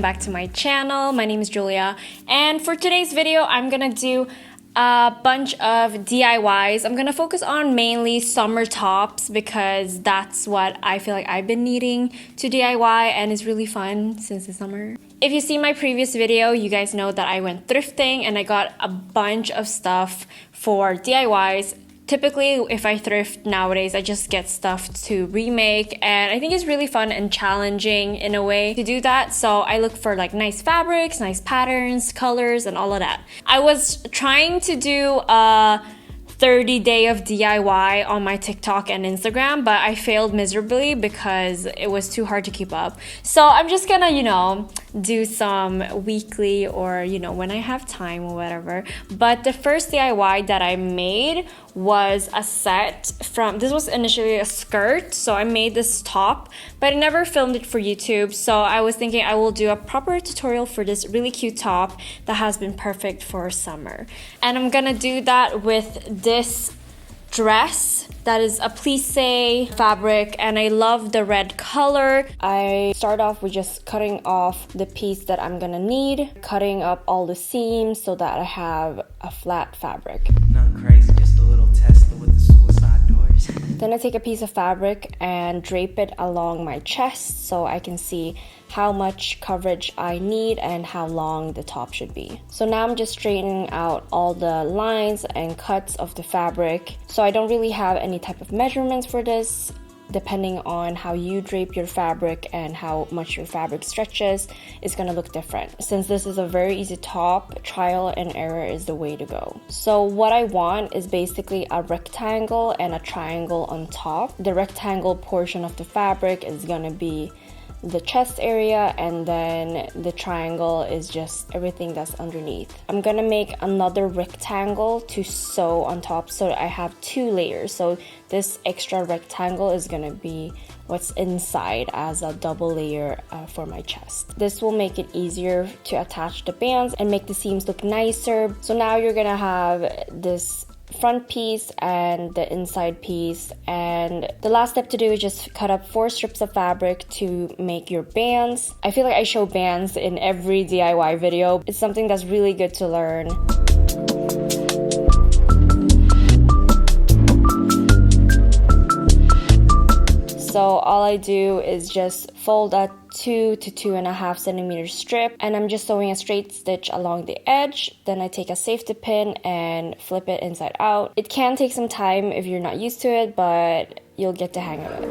back to my channel. My name is Julia, and for today's video I'm gonna do a bunch of DIYs. I'm gonna focus on mainly summer tops because that's what I feel like I've been needing to DIY, and it's really fun since it's summer. If you see my previous video, you guys know that I went thrifting and I got a bunch of stuff for DIYs. Typically, if I thrift nowadays, I just get stuff to remake, and I think it's really fun and challenging in a way to do that. So I look for like nice fabrics, nice patterns, colors, and all of that. I was trying to do a 30-day of DIY on my TikTok and Instagram, but I failed miserably because it was too hard to keep up. So I'm just gonna, do some weekly or, when I have time or whatever. But the first DIY that I made was a set from, this was initially a skirt, so I made this top, but I never filmed it for YouTube. So I was thinking I will do a proper tutorial for this really cute top that has been perfect for summer. And I'm gonna do that with this dress that is a plissé fabric, and I love the red color. I start off with just cutting off the piece that I'm gonna need, cutting up all the seams so that I have a flat fabric. Nothing crazy, just a little Tesla with the suicide doors. Then I take a piece of fabric and drape it along my chest so I can see how much coverage I need and how long the top should be. So now I'm just straightening out all the lines and cuts of the fabric. So I don't really have any type of measurements for this. Depending on how you drape your fabric and how much your fabric stretches, it's gonna look different. Since this is a very easy top, trial and error is the way to go. So what I want is basically a rectangle and a triangle on top. The rectangle portion of the fabric is gonna be the chest area, and then the triangle is just everything that's underneath. I'm gonna make another rectangle to sew on top so I have two layers. So this extra rectangle is gonna be what's inside as a double layer for my chest. This will make it easier to attach the bands and make the seams look nicer. So now you're gonna have this front piece and the inside piece, and the last step to do is just cut up 4 strips of fabric to make your bands. I feel like I show bands in every DIY video. It's something that's really good to learn. So all I do is just fold a 2 to 2.5 centimeter strip, and I'm just sewing a straight stitch along the edge. Then I take a safety pin and flip it inside out. It can take some time if you're not used to it, but you'll get the hang of it.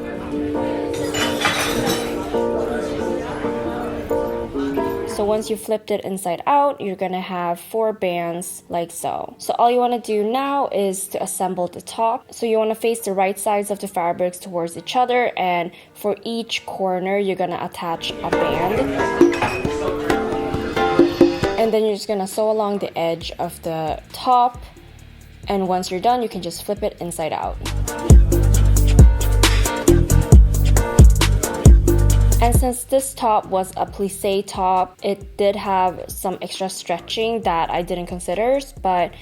So once you flipped it inside out, you're gonna have 4 bands like so. So all you wanna do now is to assemble the top. So you wanna face the right sides of the fabrics towards each other, and for each corner, you're gonna attach a band. And then you're just gonna sew along the edge of the top. And once you're done, you can just flip it inside out. And since this top was a plissé top, it did have some extra stretching that I didn't consider, but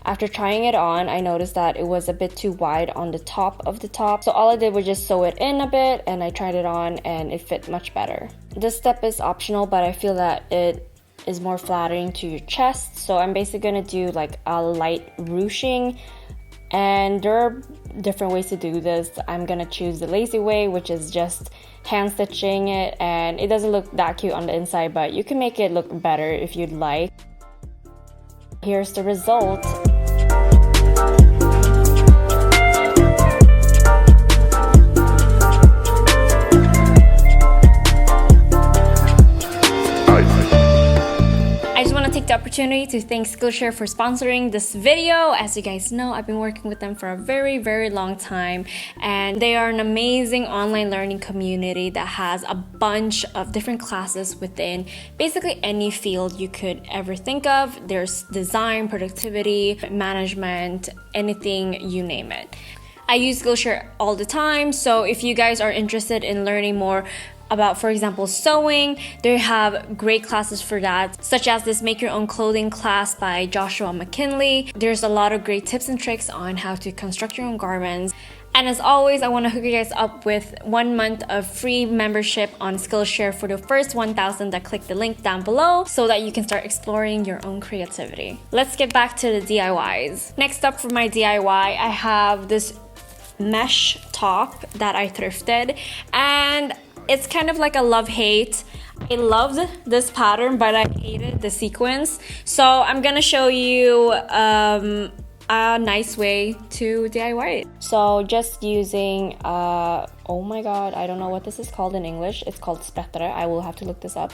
after trying it on, I noticed that it was a bit too wide on the top of the top. So all I did was just sew it in a bit, and I tried it on and it fit much better. This step is optional, but I feel that it is more flattering to your chest. So I'm basically gonna do like a light ruching, and there are different ways to do this. I'm gonna choose the lazy way, which is just hand stitching it, and it doesn't look that cute on the inside, but you can make it look better if you'd like. Here's the result. I just want to take the opportunity to thank Skillshare for sponsoring this video. As you guys know, I've been working with them for a very, very long time, and they are an amazing online learning community that has a bunch of different classes within basically any field you could ever think of. There's design, productivity, management, anything, you name it. I use Skillshare all the time, so if you guys are interested in learning more about, for example, sewing. They have great classes for that, such as this Make Your Own Clothing class by Joshua McKinley. There's a lot of great tips and tricks on how to construct your own garments. And as always, I want to hook you guys up with 1 month of free membership on Skillshare for the first 1,000 that click the link down below so that you can start exploring your own creativity. Let's get back to the DIYs. Next up for my DIY, I have this mesh top that I thrifted, and it's kind of like a love-hate. I loved this pattern, but I hated the sequence. So I'm gonna show you a nice way to DIY it. So just using, oh my god, I don't know what this is called in English. It's called spettere. I will have to look this up.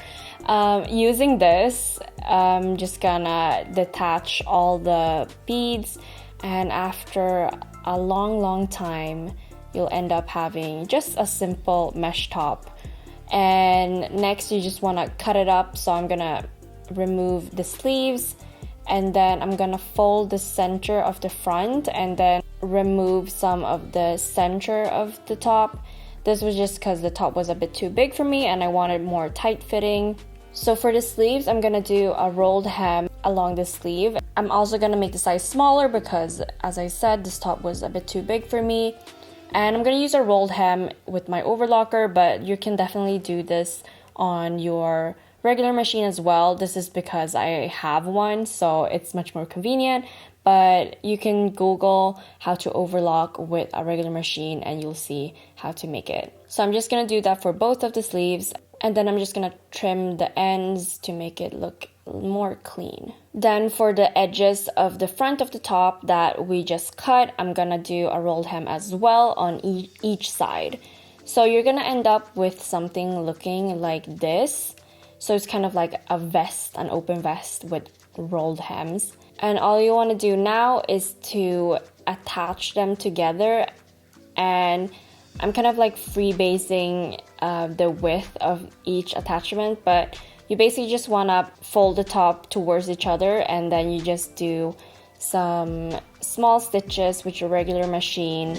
Using this, I'm just gonna detach all the beads, and after a long time, you'll end up having just a simple mesh top. And next, you just wanna cut it up. So I'm gonna remove the sleeves, and then I'm gonna fold the center of the front and then remove some of the center of the top. This was just because the top was a bit too big for me and I wanted more tight fitting. So for the sleeves, I'm gonna do a rolled hem along the sleeve. I'm also gonna make the size smaller because, as I said, this top was a bit too big for me. And I'm gonna use a rolled hem with my overlocker, but you can definitely do this on your regular machine as well. This is because I have one, so it's much more convenient, but you can Google how to overlock with a regular machine and you'll see how to make it. So I'm just gonna do that for both of the sleeves, and then I'm just gonna trim the ends to make it look more clean. Then for the edges of the front of the top that we just cut, I'm gonna do a rolled hem as well on each side. So you're gonna end up with something looking like this. So it's kind of like a vest, an open vest with rolled hems. And all you want to do now is to attach them together. And I'm kind of like freebasing the width of each attachment, but you basically just want to fold the top towards each other, and then you just do some small stitches with your regular machine.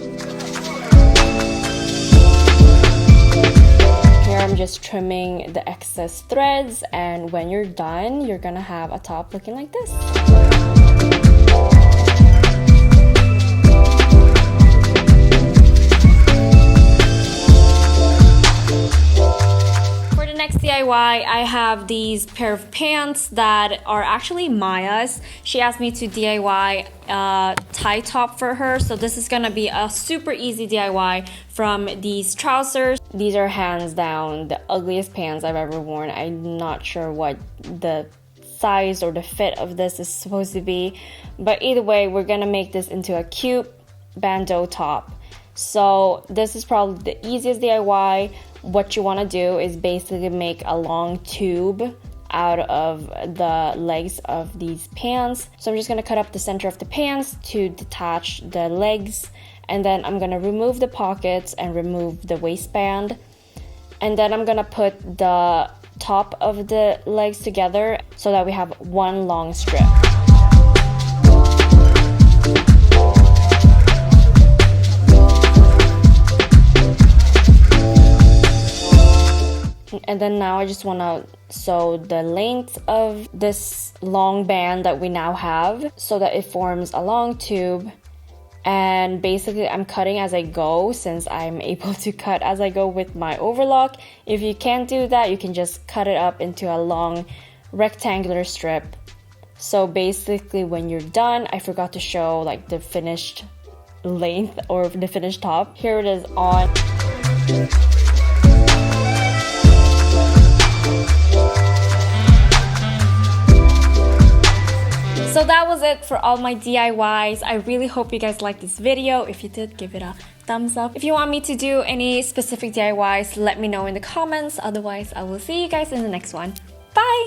Here I'm just trimming the excess threads, and when you're done, you're gonna have a top looking like this. For the next DIY, I have these pair of pants that are actually Maya's. She asked me to DIY a tie top for her, so this is gonna be a super easy DIY from these trousers. These are hands down the ugliest pants I've ever worn. I'm not sure what the size or the fit of this is supposed to be, but either way, we're gonna make this into a cute bandeau top. So this is probably the easiest DIY. What you want to do is basically make a long tube out of the legs of these pants. So I'm just going to cut up the center of the pants to detach the legs, and then I'm going to remove the pockets and remove the waistband, and then I'm going to put the top of the legs together so that we have one long strip. And then now I just want to sew the length of this long band that we now have so that it forms a long tube. And basically I'm cutting as I go, since I'm able to cut as I go with my overlock. If you can't do that, you can just cut it up into a long rectangular strip. So basically when you're done, I forgot to show like the finished length or the finished top. Here it is on. So that was it for all my DIYs. I really hope you guys liked this video. If you did, give it a thumbs up. If you want me to do any specific DIYs, let me know in the comments. Otherwise, I will see you guys in the next one. Bye!